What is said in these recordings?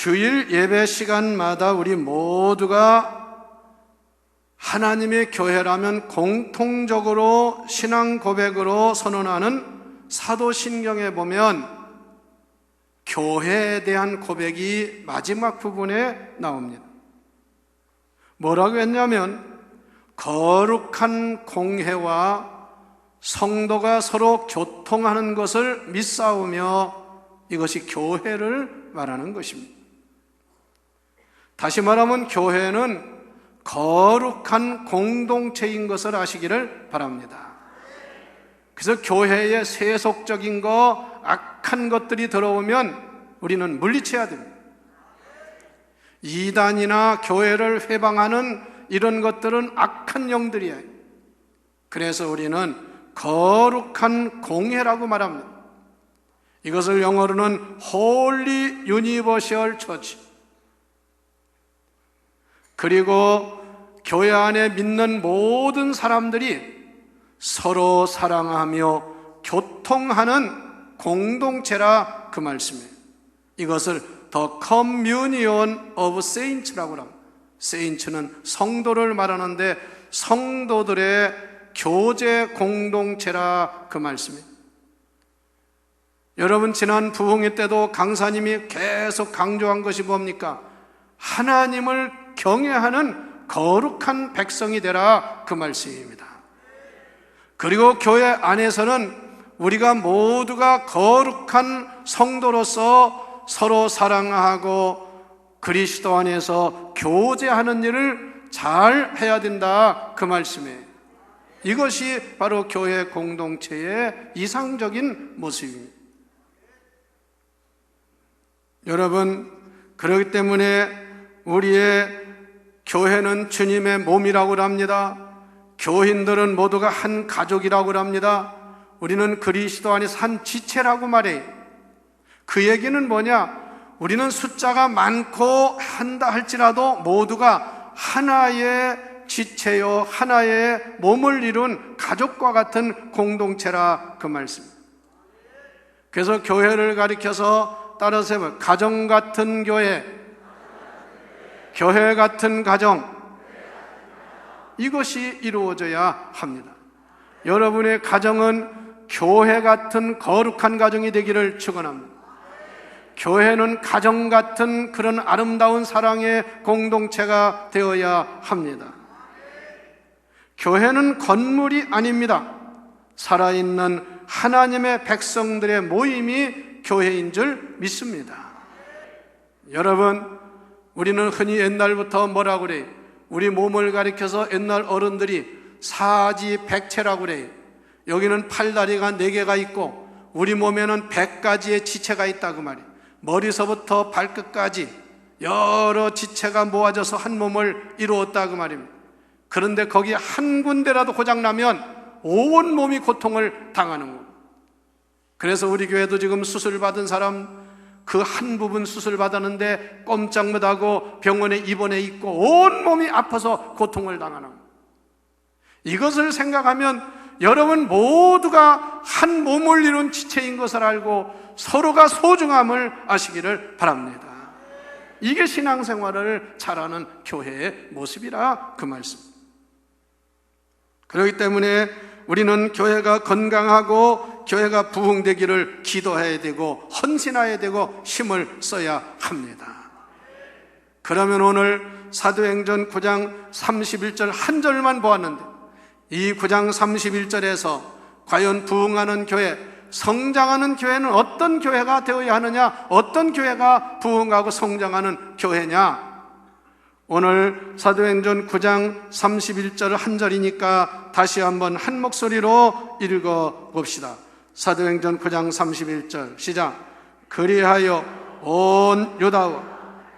주일 예배 시간마다 우리 모두가 하나님의 교회라면 공통적으로 신앙 고백으로 선언하는 사도신경에 보면 교회에 대한 고백이 마지막 부분에 나옵니다. 뭐라고 했냐면 거룩한 공회와 성도가 서로 교통하는 것을 믿사오며 이것이 교회를 말하는 것입니다. 다시 말하면 교회는 거룩한 공동체인 것을 아시기를 바랍니다. 그래서 교회에 세속적인 거, 악한 것들이 들어오면 우리는 물리쳐야 됩니다. 이단이나 교회를 회방하는 이런 것들은 악한 영들이에요. 그래서 우리는 거룩한 공회라고 말합니다. 이것을 영어로는 Holy Universal Church. 그리고 교회 안에 믿는 모든 사람들이 서로 사랑하며 교통하는 공동체라 그 말씀이에요. 이것을 The Communion of Saints라고 합니다. Saints는 성도를 말하는데 성도들의 교제 공동체라 그 말씀이에요. 여러분, 지난 부흥회 때도 강사님이 계속 강조한 것이 뭡니까? 하나님을 경외하는 거룩한 백성이 되라 그 말씀입니다. 그리고 교회 안에서는 우리가 모두가 거룩한 성도로서 서로 사랑하고 그리스도 안에서 교제하는 일을 잘 해야 된다 그 말씀이에요. 이것이 바로 교회 공동체의 이상적인 모습입니다. 여러분, 그렇기 때문에 우리의 교회는 주님의 몸이라고 합니다. 교인들은 모두가 한 가족이라고 합니다. 우리는 그리스도 안에서 한 지체라고 말해요. 그 얘기는 뭐냐? 우리는 숫자가 많고 한다 할지라도 모두가 하나의 지체요, 하나의 몸을 이룬 가족과 같은 공동체라 그 말씀입니다. 그래서 교회를 가리켜서 따라서 해보면 가정 같은 교회, 교회 같은 가정, 이것이 이루어져야 합니다. 여러분의 가정은 교회 같은 거룩한 가정이 되기를 축원합니다. 교회는 가정 같은 그런 아름다운 사랑의 공동체가 되어야 합니다. 교회는 건물이 아닙니다. 살아있는 하나님의 백성들의 모임이 교회인 줄 믿습니다. 여러분, 우리는 흔히 옛날부터 뭐라고 그래요? 우리 몸을 가리켜서 옛날 어른들이 사지백체라고 그래요. 여기는 팔다리가 4개가 있고 우리 몸에는 100가지의 지체가 있다고 말이에요. 머리서부터 발끝까지 여러 지체가 모아져서 한 몸을 이루었다고 말입니다. 그런데 거기 한 군데라도 고장나면 온 몸이 고통을 당하는 거예요. 그래서 우리 교회도 지금 수술받은 사람 그 한 부분 수술 받았는데 꼼짝 못하고 병원에 입원해 있고 온 몸이 아파서 고통을 당하는 거예요. 이것을 생각하면 여러분 모두가 한 몸을 이룬 지체인 것을 알고 서로가 소중함을 아시기를 바랍니다. 이게 신앙생활을 잘하는 교회의 모습이라 그 말씀. 그렇기 때문에 우리는 교회가 건강하고 교회가 부흥되기를 기도해야 되고 헌신해야 되고 힘을 써야 합니다. 그러면 오늘 사도행전 9장 31절 한 절만 보았는데 이 9장 31절에서 과연 부흥하는 교회, 성장하는 교회는 어떤 교회가 되어야 하느냐, 어떤 교회가 부흥하고 성장하는 교회냐, 오늘 사도행전 9장 31절 한 절이니까 다시 한번 한 목소리로 읽어봅시다. 사도행전 9장 31절 시작. 그리하여 온 유다와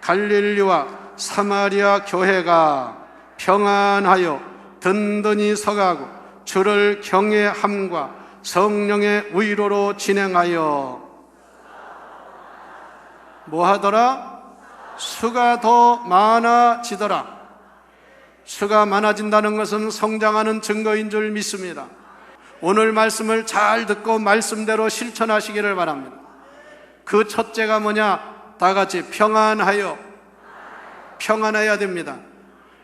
갈릴리와 사마리아 교회가 평안하여 든든히 서가고 주를 경외함과 성령의 위로로 진행하여 뭐 하더라? 수가 더 많아지더라. 수가 많아진다는 것은 성장하는 증거인 줄 믿습니다. 오늘 말씀을 잘 듣고 말씀대로 실천하시기를 바랍니다. 그 첫째가 뭐냐? 다 같이 평안하여. 평안해야 됩니다.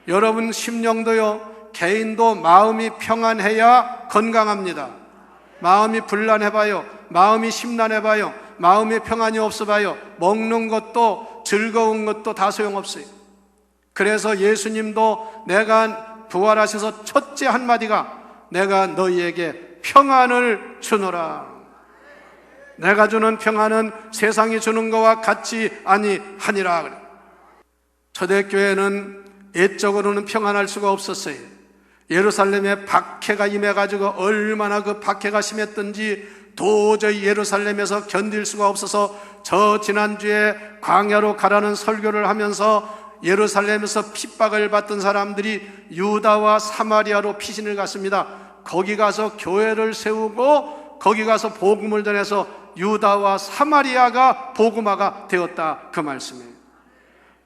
여러분 심령도요, 개인도 마음이 평안해야 건강합니다. 마음이 불안해봐요, 마음이 심란해봐요, 마음이 평안이 없어봐요, 먹는 것도 즐거운 것도 다 소용없어요. 그래서 예수님도 내가 부활하셔서 첫째 한마디가 내가 너희에게 평안을 주노라. 내가 주는 평안은 세상이 주는 것과 같지 아니하니라. 초대교회는 옛적으로는 평안할 수가 없었어요. 예루살렘에 박해가 임해가지고 얼마나 그 박해가 심했던지 도저히 예루살렘에서 견딜 수가 없어서 저 지난주에 광야로 가라는 설교를 하면서 예루살렘에서 핍박을 받던 사람들이 유다와 사마리아로 피신을 갔습니다. 거기 가서 교회를 세우고 거기 가서 복음을 전해서 유다와 사마리아가 복음화가 되었다, 그 말씀이에요.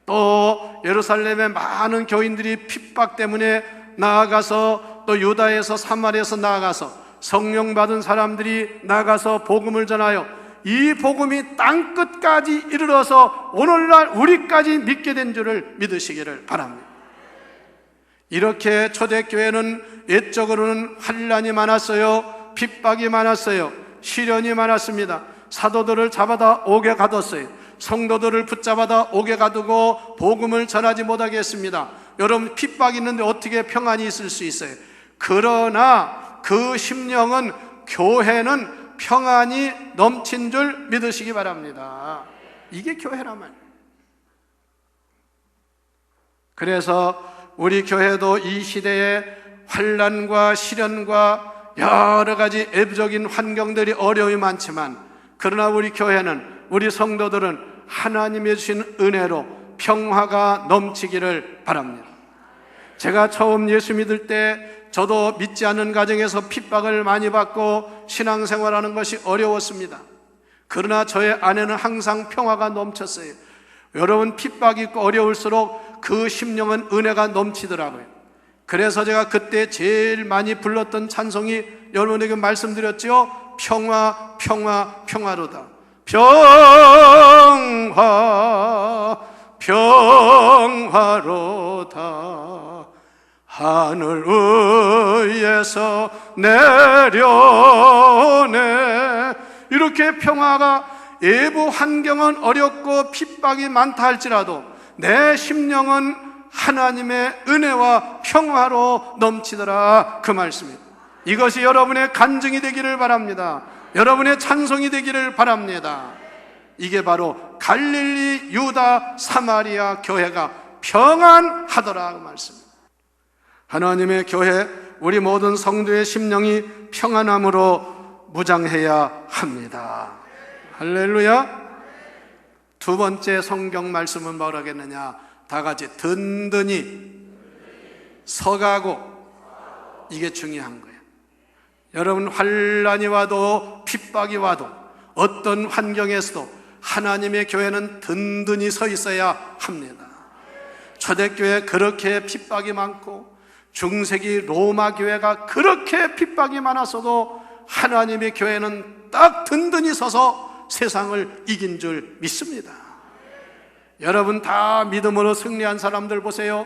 또 예루살렘의 많은 교인들이 핍박 때문에 나아가서 또 유다에서 사마리아에서 나아가서 성령 받은 사람들이 나가서 복음을 전하여 이 복음이 땅끝까지 이르러서 오늘날 우리까지 믿게 된 줄을 믿으시기를 바랍니다. 이렇게 초대교회는 옛적으로는 환난이 많았어요. 핍박이 많았어요. 시련이 많았습니다. 사도들을 잡아다 옥에 가뒀어요. 성도들을 붙잡아다 옥에 가두고 복음을 전하지 못하게 했습니다. 여러분, 핍박이 있는데 어떻게 평안이 있을 수 있어요? 그러나 그 심령은, 교회는 평안이 넘친 줄 믿으시기 바랍니다. 이게 교회란 말이에요. 그래서 우리 교회도 이 시대에 환난과 시련과 여러 가지 외부적인 환경들이 어려움이 많지만, 그러나 우리 교회는, 우리 성도들은 하나님이 주신 은혜로 평화가 넘치기를 바랍니다. 제가 처음 예수 믿을 때 저도 믿지 않는 가정에서 핍박을 많이 받고 신앙생활하는 것이 어려웠습니다. 그러나 저의 안에는 항상 평화가 넘쳤어요. 여러분, 핍박이 있고 어려울수록 그 심령은 은혜가 넘치더라고요. 그래서 제가 그때 제일 많이 불렀던 찬송이 여러분에게 말씀드렸죠. 평화, 평화, 평화로다. 평화, 평화로다. 하늘 위에서 내려오네. 이렇게 평화가, 외부 환경은 어렵고 핍박이 많다 할지라도 내 심령은 하나님의 은혜와 평화로 넘치더라, 그 말씀입니다. 이것이 여러분의 간증이 되기를 바랍니다. 여러분의 찬송이 되기를 바랍니다. 이게 바로 갈릴리, 유다, 사마리아 교회가 평안하더라, 그 말씀입니다. 하나님의 교회, 우리 모든 성도의 심령이 평안함으로 무장해야 합니다. 할렐루야. 두 번째 성경 말씀은 뭐라겠느냐? 다 같이 든든히 서가고. 이게 중요한 거예요. 여러분, 환난이 와도 핍박이 와도 어떤 환경에서도 하나님의 교회는 든든히 서 있어야 합니다. 초대교회 그렇게 핍박이 많고 중세기 로마 교회가 그렇게 핍박이 많았어도 하나님의 교회는 딱 든든히 서서 세상을 이긴 줄 믿습니다. 여러분, 다 믿음으로 승리한 사람들 보세요.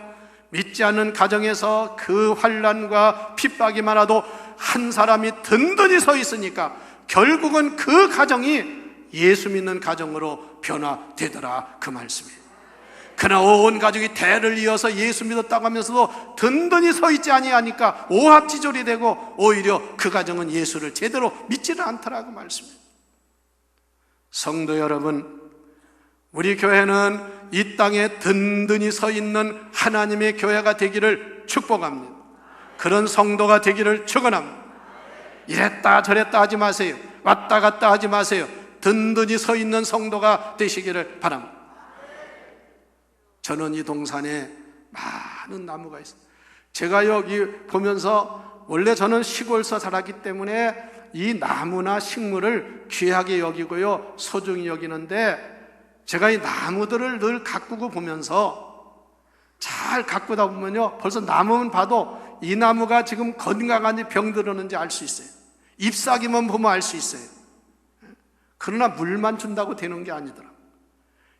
믿지 않는 가정에서 그 환난과 핍박이 많아도 한 사람이 든든히 서 있으니까 결국은 그 가정이 예수 믿는 가정으로 변화되더라, 그 말씀이에요. 그러나 온 가족이 대를 이어서 예수 믿었다고 하면서도 든든히 서 있지 아니하니까 오합지졸이 되고 오히려 그 가정은 예수를 제대로 믿지는 않더라고 말씀이에요. 성도 여러분, 우리 교회는 이 땅에 든든히 서 있는 하나님의 교회가 되기를 축복합니다. 그런 성도가 되기를 축원합니다. 이랬다 저랬다 하지 마세요. 왔다 갔다 하지 마세요. 든든히 서 있는 성도가 되시기를 바랍니다. 저는 이 동산에 많은 나무가 있어요. 제가 여기 보면서, 원래 저는 시골서 자랐기 때문에 이 나무나 식물을 귀하게 여기고요, 소중히 여기는데, 제가 이 나무들을 늘 가꾸고 보면서, 잘 가꾸다 보면요, 벌써 나무만 봐도 이 나무가 지금 건강한지 병들었는지 알 수 있어요. 잎사귀만 보면 알 수 있어요. 그러나 물만 준다고 되는 게 아니더라.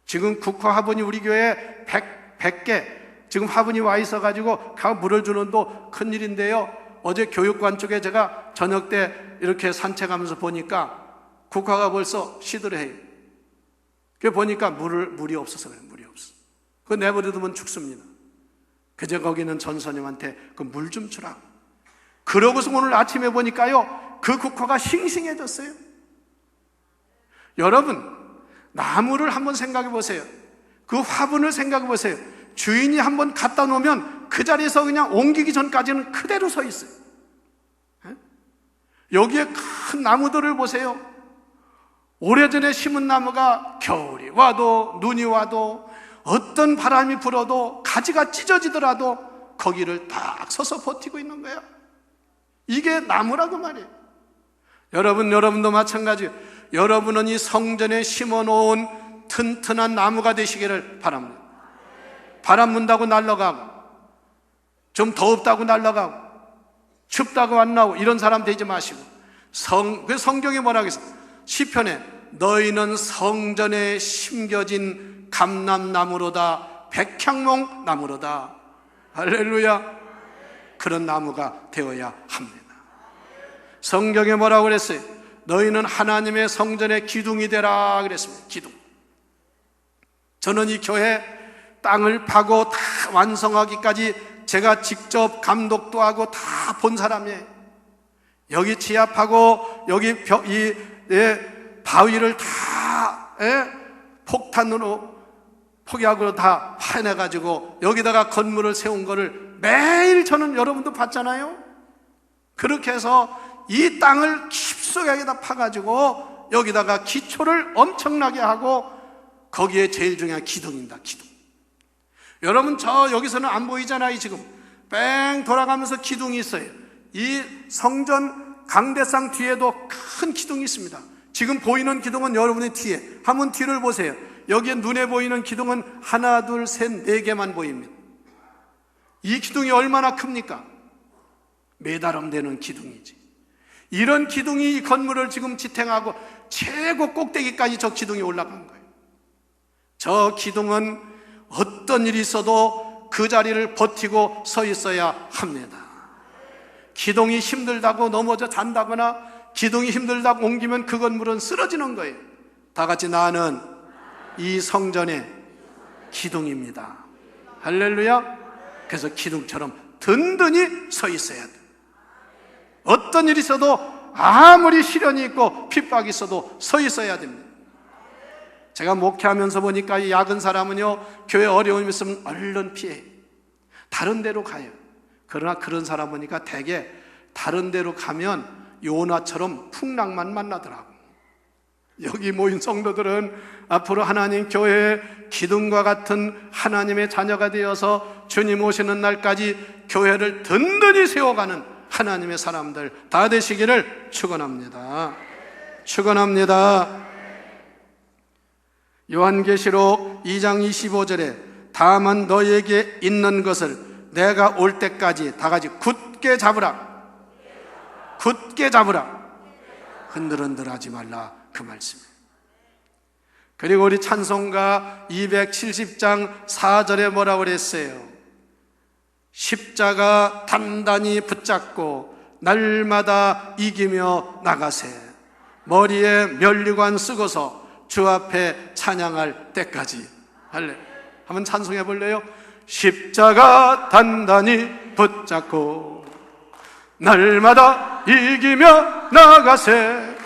지금 국화 화분이 우리 교회에 100개 지금 화분이 와 있어가지고 물을 주는 도 큰일인데요. 어제 교육관 쪽에 제가 저녁 때 이렇게 산책하면서 보니까 국화가 벌써 시들해요. 그 보니까 물이 없어서 그래요. 물이 없어. 그거 내버려두면 죽습니다. 그저 거기는 전선님한테 그 물 좀 주라고. 그러고서 오늘 아침에 보니까요, 그 국화가 싱싱해졌어요. 여러분, 나무를 한번 생각해 보세요. 그 화분을 생각해 보세요. 주인이 한번 갖다 놓으면 그 자리에서 그냥 옮기기 전까지는 그대로 서 있어요. 여기에 큰 나무들을 보세요. 오래전에 심은 나무가 겨울이 와도 눈이 와도 어떤 바람이 불어도 가지가 찢어지더라도 거기를 딱 서서 버티고 있는 거예요. 이게 나무라고 말이에요. 여러분도 마찬가지예요. 여러분은 이 성전에 심어놓은 튼튼한 나무가 되시기를 바랍니다. 바람 분다고 날아가고, 좀 더웁다고 날아가고, 춥다고 안 나오고 이런 사람 되지 마시고, 그 성경에 뭐라고 했어요? 시편에 너희는 성전에 심겨진 감람나무로다, 백향목 나무로다. 할렐루야. 그런 나무가 되어야 합니다. 성경에 뭐라고 그랬어요? 너희는 하나님의 성전의 기둥이 되라 그랬습니다. 기둥. 저는 이 교회 땅을 파고 다 완성하기까지 제가 직접 감독도 하고 다 본 사람이에요. 여기 지압하고 여기 바위를 다 폭탄으로 폭약으로 다 파내가지고 여기다가 건물을 세운 거를 매일 저는 여러분도 봤잖아요. 그렇게 해서 이 땅을 깊숙하게다 파가지고 여기다가 기초를 엄청나게 하고 거기에 제일 중요한 기둥입니다. 기둥. 여러분 저 여기서는 안 보이잖아요. 지금 뺑 돌아가면서 기둥이 있어요. 이 성전 강대상 뒤에도 큰 기둥이 있습니다. 지금 보이는 기둥은 여러분의 뒤에 한번 뒤를 보세요. 여기에 눈에 보이는 기둥은 하나 둘 셋 네 개만 보입니다. 이 기둥이 얼마나 큽니까? 메다름 되는 기둥이지. 이런 기둥이 이 건물을 지금 지탱하고 최고 꼭대기까지 저 기둥이 올라간 거예요. 저 기둥은 어떤 일이 있어도 그 자리를 버티고 서 있어야 합니다. 기둥이 힘들다고 넘어져 잔다거나 기둥이 힘들다고 옮기면 그 건물은 쓰러지는 거예요. 다 같이 나는 이 성전의 기둥입니다. 할렐루야. 그래서 기둥처럼 든든히 서 있어야 돼. 어떤 일이 있어도 아무리 시련이 있고 핍박이 있어도 서 있어야 됩니다. 제가 목회하면서 보니까 이 작은 사람은요, 교회 어려움이 있으면 얼른 피해. 다른 데로 가요. 그러나 그런 사람 보니까 대개 다른 데로 가면 요나처럼 풍랑만 만나더라고. 여기 모인 성도들은 앞으로 하나님 교회의 기둥과 같은 하나님의 자녀가 되어서 주님 오시는 날까지 교회를 든든히 세워가는 하나님의 사람들 다 되시기를 축원합니다. 축원합니다. 요한계시록 2장 25절에 다만 너에게 있는 것을 내가 올 때까지 다 같이 굳게 잡으라. 굳게 잡으라. 흔들흔들하지 말라. 그 말씀이에요. 그리고 우리 찬송가 270장 4절에 뭐라고 그랬어요? 십자가 단단히 붙잡고 날마다 이기며 나가세. 머리에 면류관 쓰고서 주 앞에 찬양할 때까지. 할래. 한번 찬송해 볼래요? 십자가 단단히 붙잡고 날마다 이기며 나가세.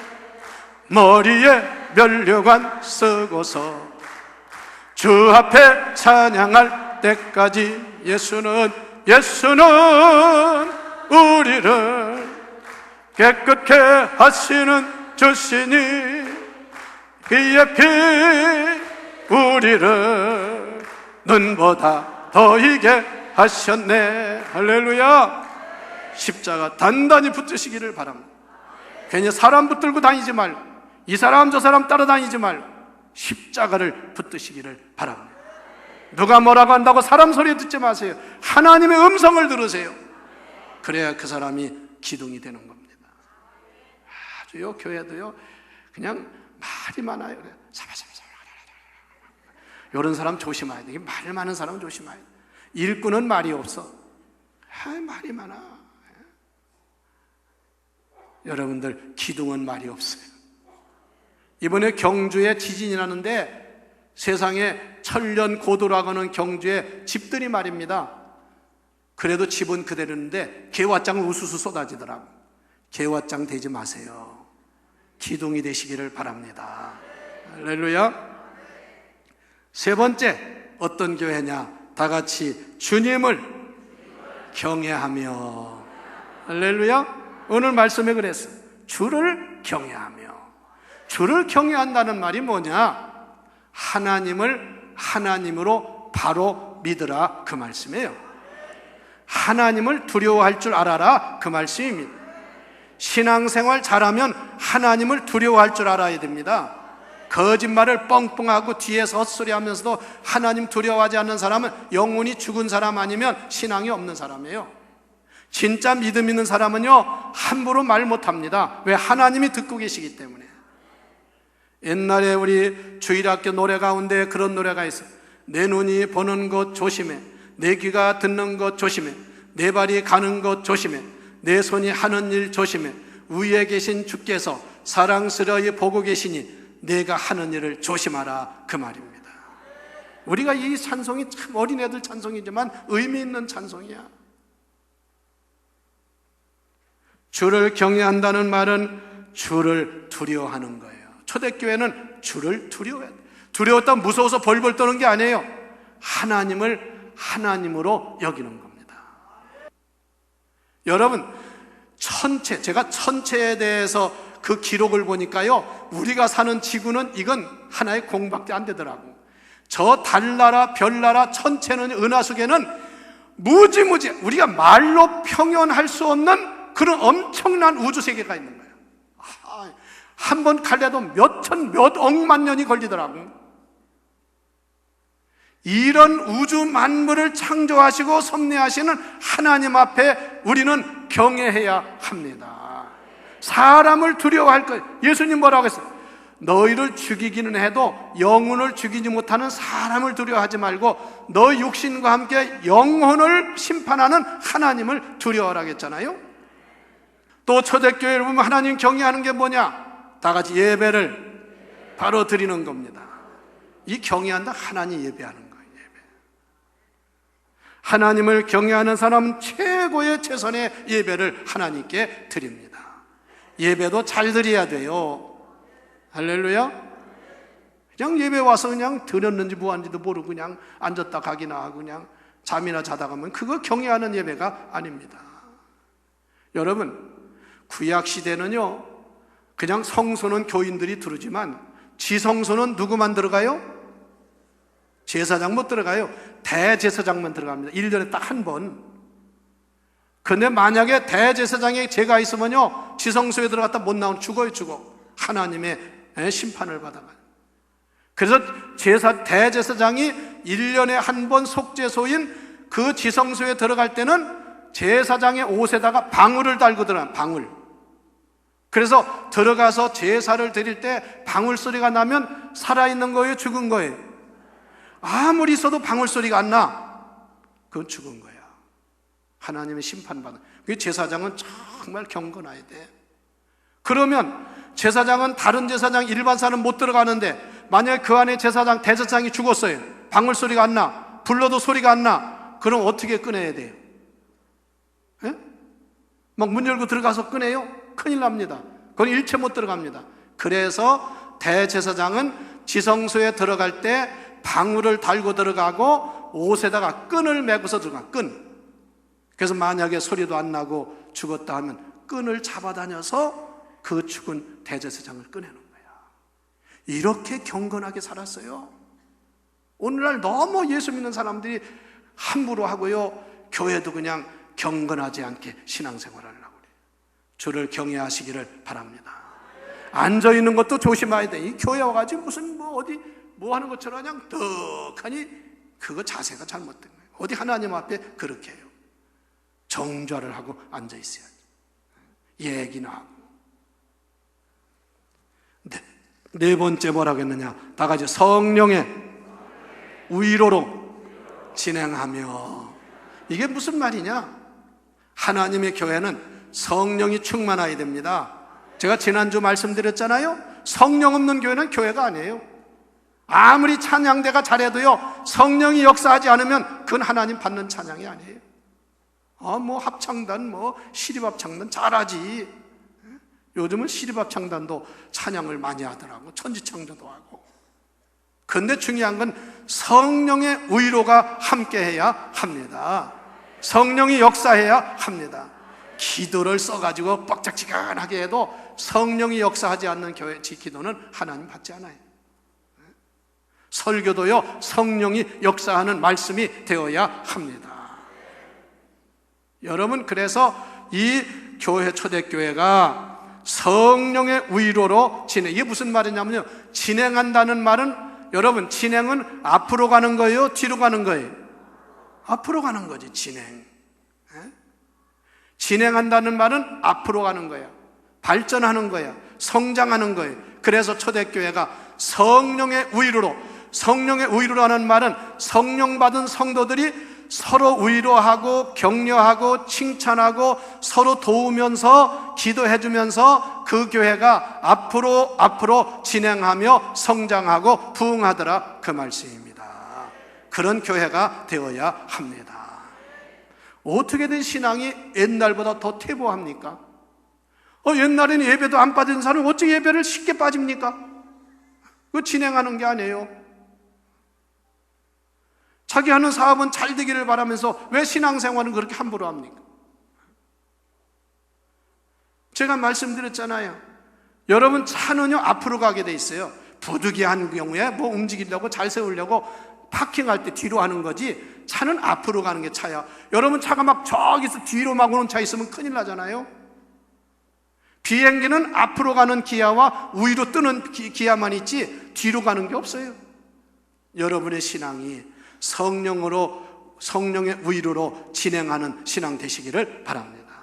머리에 면류관 쓰고서 주 앞에 찬양할 때까지. 예수는 우리를 깨끗게 하시는 주시니 그의 피 우리를 눈보다 더 이게 하셨네. 할렐루야. 십자가 단단히 붙드시기를 바랍니다. 괜히 사람 붙들고 다니지 말고 이 사람 저 사람 따라다니지 말고 십자가를 붙드시기를 바랍니다. 누가 뭐라고 한다고 사람 소리 듣지 마세요. 하나님의 음성을 들으세요. 그래야 그 사람이 기둥이 되는 겁니다. 아주요 교회도요 그냥 말이 많아요. 이런 사람 조심해야 돼. 말 많은 사람은 조심해야 돼. 일꾼은 말이 없어. 말이 많아. 여러분들, 기둥은 말이 없어요. 이번에 경주에 지진이 나는데 세상에 천년 고도라고 하는 경주에 집들이 말입니다. 그래도 집은 그대로인데 개화장을 우수수 쏟아지더라고. 개화장 되지 마세요. 기둥이 되시기를 바랍니다. 할렐루야. 세 번째, 어떤 교회냐? 다 같이 주님을 경외하며. 할렐루야. 오늘 말씀에 그랬어요. 주를 경외하며. 주를 경외한다는 말이 뭐냐? 하나님을 하나님으로 바로 믿으라, 그 말씀이에요. 하나님을 두려워할 줄 알아라, 그 말씀입니다. 신앙생활 잘하면 하나님을 두려워할 줄 알아야 됩니다. 거짓말을 뻥뻥하고 뒤에서 헛소리하면서도 하나님 두려워하지 않는 사람은 영혼이 죽은 사람 아니면 신앙이 없는 사람이에요. 진짜 믿음 있는 사람은요, 함부로 말 못합니다. 왜? 하나님이 듣고 계시기 때문에. 옛날에 우리 주일학교 노래 가운데 그런 노래가 있어요. 내 눈이 보는 것 조심해, 내 귀가 듣는 것 조심해, 내 발이 가는 것 조심해, 내 손이 하는 일 조심해, 위에 계신 주께서 사랑스러이 보고 계시니 내가 하는 일을 조심하라, 그 말입니다. 우리가 이 찬송이 참 어린애들 찬송이지만 의미 있는 찬송이야. 주를 경외한다는 말은 주를 두려워하는 거예요. 초대교회는 주를 두려워해야 돼요. 두려웠다면 무서워서 벌벌 떠는 게 아니에요. 하나님을 하나님으로 여기는 겁니다. 여러분, 제가 천체에 대해서 그 기록을 보니까요, 우리가 사는 지구는 이건 하나의 공밖에 안 되더라고. 저 달나라, 별나라, 천체는, 은하수계는 무지무지 우리가 말로 표현할 수 없는 그런 엄청난 우주세계가 있는 거예요. 한 번 갈래도 몇 억만 년이 걸리더라고. 이런 우주 만물을 창조하시고 섭리하시는 하나님 앞에 우리는 경외해야 합니다. 사람을 두려워할 것. 예수님 뭐라고 했어요? 너희를 죽이기는 해도 영혼을 죽이지 못하는 사람을 두려워하지 말고 너 육신과 함께 영혼을 심판하는 하나님을 두려워하라고 했잖아요. 또 초대교회를 보면 하나님 경외하는 게 뭐냐? 다 같이 예배를 바로 드리는 겁니다. 이 경외한다, 하나님 예배하는 거예요. 예배. 하나님을 경외하는 사람은 최고의 최선의 예배를 하나님께 드립니다. 예배도 잘 드려야 돼요. 할렐루야. 그냥 예배 와서 그냥 드렸는지 뭐하는지도 모르고 그냥 앉았다 가기나 하고 그냥 잠이나 자다 가면 그거 경외하는 예배가 아닙니다. 여러분, 구약시대는요, 그냥 성소는 교인들이 들어오지만 지성소는 누구만 들어가요? 제사장 못 들어가요. 대제사장만 들어갑니다. 1년에 딱 한 번. 근데 만약에 대제사장에 죄가 있으면요, 지성소에 들어갔다 못 나오면 죽어요. 하나님의 심판을 받아가요. 그래서 대제사장이 1년에 한 번 속죄소인 그 지성소에 들어갈 때는 제사장의 옷에다가 방울을 달고 들어가요. 방울. 그래서 들어가서 제사를 드릴 때 방울 소리가 나면 살아있는 거예요, 죽은 거예요? 아무리 있어도 방울 소리가 안 나. 그건 죽은 거야. 하나님의 심판받은. 그 제사장은 정말 경건해야 돼. 그러면 제사장은 다른 제사장, 일반 사람 못 들어가는데 만약에 그 안에 대제사장이 죽었어요. 방울 소리가 안 나. 불러도 소리가 안 나. 그럼 어떻게 꺼내야 돼요? 예? 막 문 열고 들어가서 꺼내요? 큰일 납니다. 그건 일체 못 들어갑니다. 그래서 대제사장은 지성소에 들어갈 때 방울을 달고 들어가고 옷에다가 끈을 메고서 들어가. 끈. 그래서 만약에 소리도 안 나고 죽었다 하면 끈을 잡아다녀서 그 죽은 대제사장을 꺼내는 거야. 이렇게 경건하게 살았어요. 오늘날 너무 예수 믿는 사람들이 함부로 하고요, 교회도 그냥 경건하지 않게 신앙생활을 하려고 그래요. 주를 경외하시기를 바랍니다. 앉아있는 것도 조심해야 돼. 이 교회 와가지고 무슨 어디 하는 것처럼 그냥 떡하니 그거 자세가 잘못된 거예요. 어디 하나님 앞에 그렇게 해요. 정좌를 하고 앉아있어야지. 얘기나 하고. 네 번째 뭐라고 했느냐? 다 같이 성령의 위로로 진행하며. 이게 무슨 말이냐? 하나님의 교회는 성령이 충만해야 됩니다. 제가 지난주 말씀드렸잖아요. 성령 없는 교회는 교회가 아니에요. 아무리 찬양대가 잘해도요, 성령이 역사하지 않으면 그건 하나님 받는 찬양이 아니에요. 뭐 합창단, 뭐 시립합창단 잘하지. 요즘은 시립합창단도 찬양을 많이 하더라고. 천지창조도 하고. 근데 중요한 건 성령의 위로가 함께해야 합니다. 성령이 역사해야 합니다. 기도를 써가지고 뻑짝지근하게 해도 성령이 역사하지 않는 교회 기도는 하나님 받지 않아요. 설교도요, 성령이 역사하는 말씀이 되어야 합니다. 여러분, 그래서 이 교회, 초대교회가 성령의 위로로 진행. 이게 무슨 말이냐면요, 진행한다는 말은, 여러분, 진행은 앞으로 가는 거예요, 뒤로 가는 거예요? 앞으로 가는 거지, 진행. 진행한다는 말은 앞으로 가는 거야. 발전하는 거야. 성장하는 거예요. 그래서 초대교회가 성령의 위로로, 성령의 위로라는 말은 성령 받은 성도들이 서로 위로하고 격려하고 칭찬하고 서로 도우면서 기도해주면서 그 교회가 앞으로 진행하며 성장하고 부흥하더라, 그 말씀입니다. 그런 교회가 되어야 합니다. 어떻게든 신앙이 옛날보다 더 퇴보합니까? 옛날에는 예배도 안 빠진 사람은 어떻게 예배를 쉽게 빠집니까? 그거 진행하는 게 아니에요. 자기 하는 사업은 잘 되기를 바라면서 왜 신앙생활은 그렇게 함부로 합니까? 제가 말씀드렸잖아요. 여러분, 차는요 앞으로 가게 돼 있어요. 부득이한 경우에 뭐 움직이려고, 잘 세우려고 파킹할 때 뒤로 하는 거지, 차는 앞으로 가는 게 차야. 여러분, 차가 막 저기서 뒤로 막 오는 차 있으면 큰일 나잖아요. 비행기는 앞으로 가는 기아와 위로 뜨는 기아만 있지 뒤로 가는 게 없어요. 여러분의 신앙이 성령의 위로로 진행하는 신앙 되시기를 바랍니다.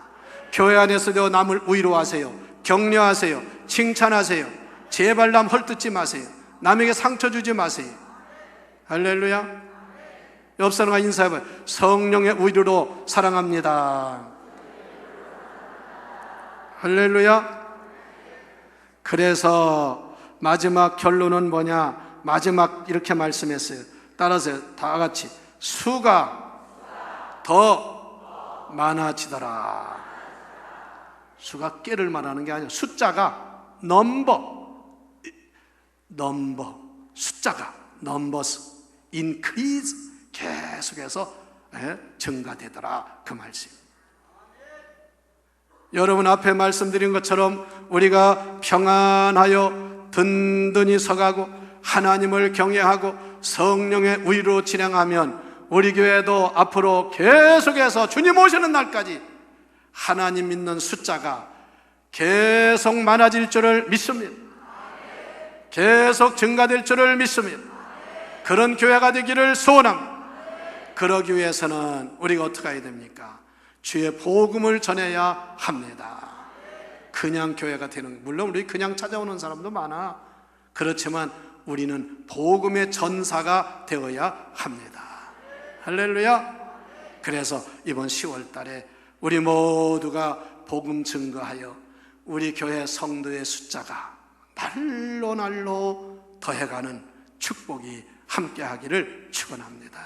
교회 안에서도 남을 위로하세요. 격려하세요. 칭찬하세요. 제발 남 헐뜯지 마세요. 남에게 상처 주지 마세요. 할렐루야. 옆 사람과 인사해봐요. 성령의 위로로 사랑합니다. 할렐루야. 그래서 마지막 결론은 뭐냐? 마지막 이렇게 말씀했어요. 따라서 다 같이. 수가 더 많아지더라. 수가 깨를 말하는 게 아니라 숫자가 숫자가 numbers increase, 계속해서 증가되더라, 그 말씀. 여러분 앞에 말씀드린 것처럼 우리가 평안하여 든든히 서가고 하나님을 경외하고 성령의 위로 진행하면 우리 교회도 앞으로 계속해서 주님 오시는 날까지 하나님 믿는 숫자가 계속 많아질 줄을 믿습니다. 계속 증가될 줄을 믿습니다. 그런 교회가 되기를 소원합니다. 그러기 위해서는 우리가 어떻게 해야 됩니까? 주의 복음을 전해야 합니다. 그냥 교회가 되는, 물론 우리 그냥 찾아오는 사람도 많아. 그렇지만 우리는 복음의 전사가 되어야 합니다. 할렐루야. 그래서 이번 10월 달에 우리 모두가 복음 증거하여 우리 교회 성도의 숫자가 날로 더해가는 축복이 함께하기를 축원합니다.